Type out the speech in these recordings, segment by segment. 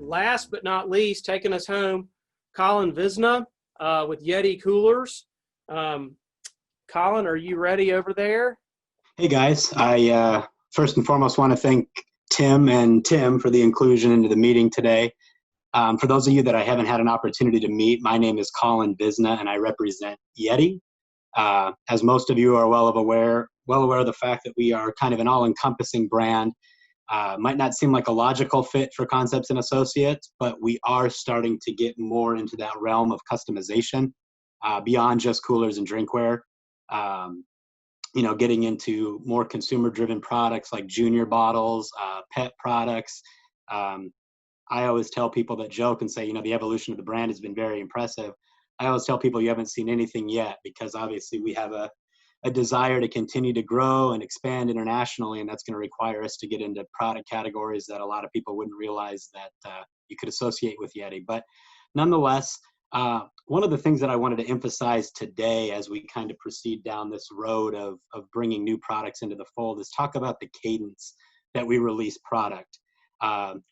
last but not least, taking us home, Colin Visna with YETI Coolers. Colin, are you ready over there? Hey guys, I first and foremost want to thank Tim and Tim for the inclusion into the meeting today. For those of you that I haven't had an opportunity to meet, my name is Colin Visna and I represent YETI. As most of you are well aware of the fact that we are kind of an all-encompassing brand. Might not seem like a logical fit for Concepts and Associates, but we are starting to get more into that realm of customization beyond just coolers and drinkware. Getting into more consumer-driven products like junior bottles, pet products. I always tell people that joke and say, the evolution of the brand has been very impressive. I always tell people you haven't seen anything yet, because obviously we have a desire to continue to grow and expand internationally, and that's going to require us to get into product categories that a lot of people wouldn't realize that you could associate with YETI. But nonetheless, one of the things that I wanted to emphasize today as we kind of proceed down this road of bringing new products into the fold is talk about the cadence that we release product.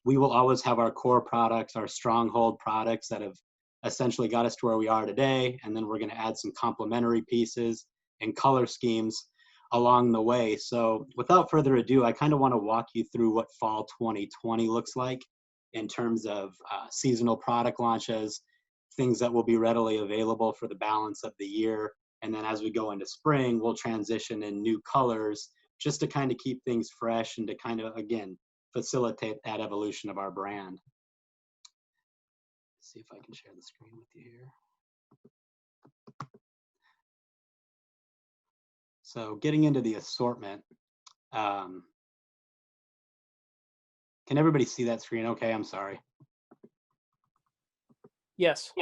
We will always have our core products, our stronghold products that have essentially got us to where we are today, and then we're going to add some complementary pieces and color schemes along the way. So without further ado, I kind of want to walk you through what fall 2020 looks like in terms of seasonal product launches, things that will be readily available for the balance of the year. And then as we go into spring, we'll transition in new colors just to kind of keep things fresh and to kind of, again, facilitate that evolution of our brand. Let's see if I can share the screen with you here. So getting into the assortment, can everybody see that screen okay? I'm sorry. Yes.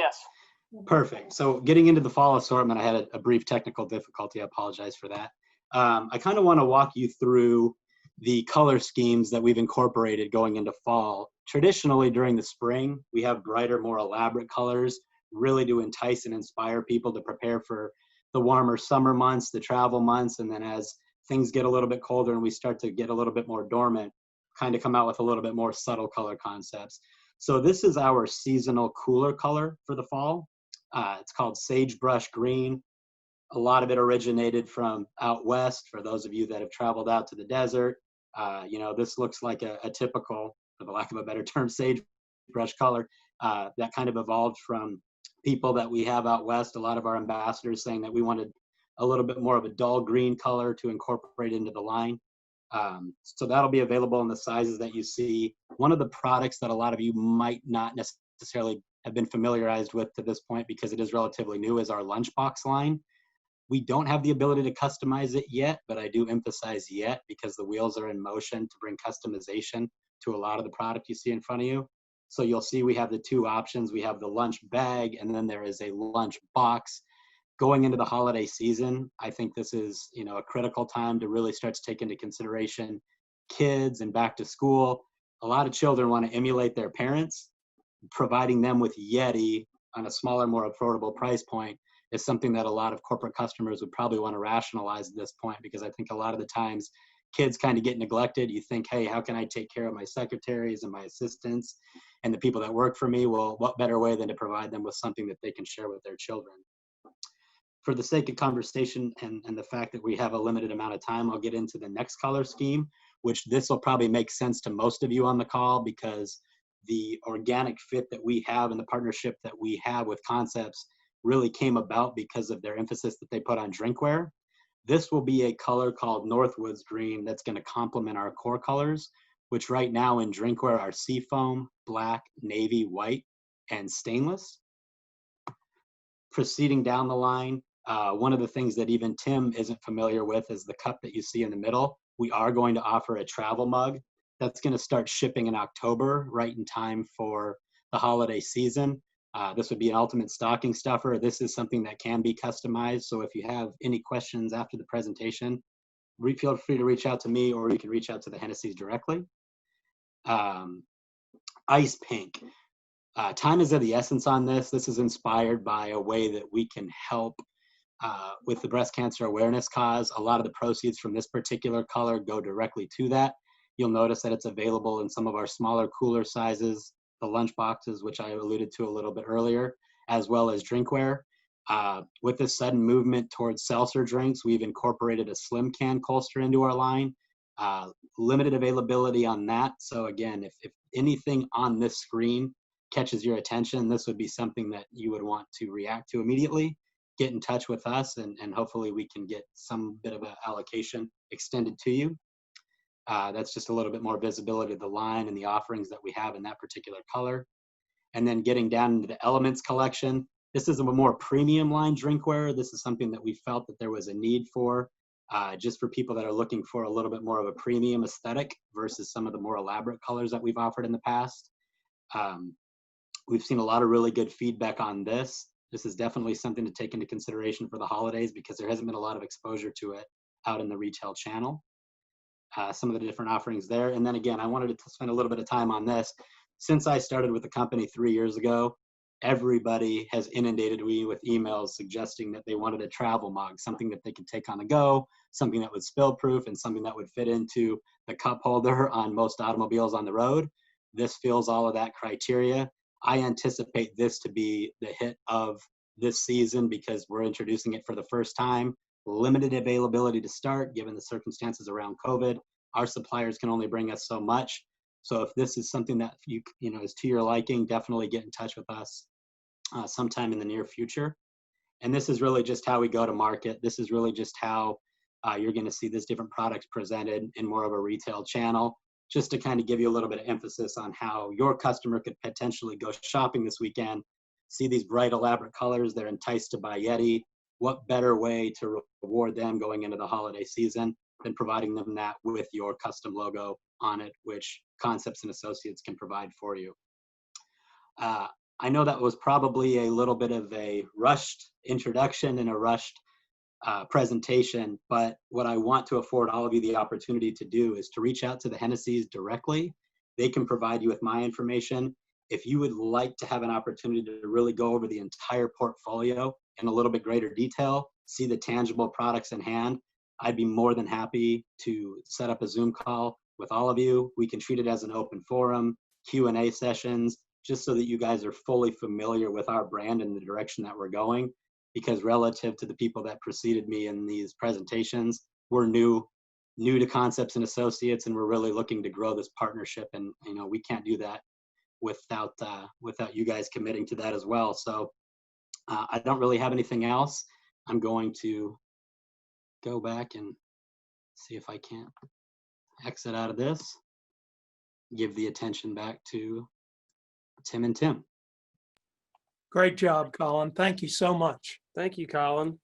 Perfect. So getting into the fall assortment, I had a brief technical difficulty. I apologize for that. I kind of want to walk you through the color schemes that we've incorporated going into fall. Traditionally during the spring, we have brighter, more elaborate colors, really to entice and inspire people to prepare for the warmer summer months, the travel months, and then as things get a little bit colder and we start to get a little bit more dormant, kind of come out with a little bit more subtle color concepts. So this is our seasonal cooler color for the fall. It's called Sagebrush Green. A lot of it originated from out west. For those of you that have traveled out to the desert, this looks like a typical, for the lack of a better term, sagebrush color that kind of evolved from people that we have out west. A lot of our ambassadors saying that we wanted a little bit more of a dull green color to incorporate into the line. So that'll be available in the sizes that you see. One of the products that a lot of you might not necessarily have been familiarized with to this point, because it is relatively new, is our lunchbox line. We don't have the ability to customize it yet, but I do emphasize yet because the wheels are in motion to bring customization to a lot of the product you see in front of you. So you'll see we have the two options. We have the lunch bag, and then there is a lunch box. Going into the holiday season, I think this is, a critical time to really start to take into consideration kids and back to school. A lot of children want to emulate their parents. Providing them with YETI on a smaller, more affordable price point is something that a lot of corporate customers would probably want to rationalize at this point, because I think a lot of the times kids kind of get neglected. You think, hey, how can I take care of my secretaries and my assistants and the people that work for me? Well, what better way than to provide them with something that they can share with their children? For the sake of conversation and the fact that we have a limited amount of time, I'll get into the next color scheme, which this will probably make sense to most of you on the call, because the organic fit that we have and the partnership that we have with Concepts really came about because of their emphasis that they put on drinkware. This will be a color called Northwoods Green that's going to complement our core colors, which right now in drinkware are seafoam, black, navy, white, and stainless. Proceeding down the line, one of the things that even Tim isn't familiar with is the cup that you see in the middle. We are going to offer a travel mug that's going to start shipping in October, right in time for the holiday season. This would be an ultimate stocking stuffer. This is something that can be customized. So if you have any questions after the presentation, feel free to reach out to me, or you can reach out to the Hennessy's directly. Ice pink. Time is of the essence on this. This is inspired by a way that we can help with the breast cancer awareness cause. A lot of the proceeds from this particular color go directly to that. You'll notice that it's available in some of our smaller, cooler sizes, the lunch boxes, which I alluded to a little bit earlier, as well as drinkware. With this sudden movement towards seltzer drinks, we've incorporated a slim can Colster into our line. Limited availability on that. So again, if anything on this screen catches your attention, this would be something that you would want to react to immediately. Get in touch with us, and hopefully we can get some bit of an allocation extended to you. That's just a little bit more visibility of the line and the offerings that we have in that particular color. And then getting down into the Elements collection, this is a more premium line drinkware. This is something that we felt that there was a need for, just for people that are looking for a little bit more of a premium aesthetic versus some of the more elaborate colors that we've offered in the past. We've seen a lot of really good feedback on this. This is definitely something to take into consideration for the holidays because there hasn't been a lot of exposure to it out in the retail channel. Some of the different offerings there. And then again, I wanted to spend a little bit of time on this. Since I started with the company 3 years ago, everybody has inundated me with emails suggesting that they wanted a travel mug, something that they could take on the go, something that was spill proof, and something that would fit into the cup holder on most automobiles on the road. This fills all of that criteria. I anticipate this to be the hit of this season because we're introducing it for the first time. Limited availability to start, given the circumstances around COVID. Our suppliers can only bring us so much. So if this is something that you know is to your liking, definitely get in touch with us sometime in the near future. And this is really just how we go to market. This is really just how you're going to see this different products presented in more of a retail channel, just to kind of give you a little bit of emphasis on how your customer could potentially go shopping this weekend, see these bright, elaborate colors, they're enticed to buy YETI. What better way to reward them going into the holiday season than providing them that with your custom logo on it, which Concepts and Associates can provide for you. I know that was probably a little bit of a rushed introduction and a rushed presentation, but what I want to afford all of you the opportunity to do is to reach out to the Hennessy's directly. They can provide you with my information. If you would like to have an opportunity to really go over the entire portfolio in a little bit greater detail, see the tangible products in hand, I'd be more than happy to set up a Zoom call with all of you. We can treat it as an open forum, Q&A sessions, just so that you guys are fully familiar with our brand and the direction that we're going. Because relative to the people that preceded me in these presentations, we're new to Concepts and Associates, and we're really looking to grow this partnership. And you know, we can't do that without you guys committing to that as well. So I don't really have anything else. I'm going to go back and see if I can't exit out of this, give the attention back to Tim and Tim. Great job, Colin. Thank you so much. Thank you, Colin.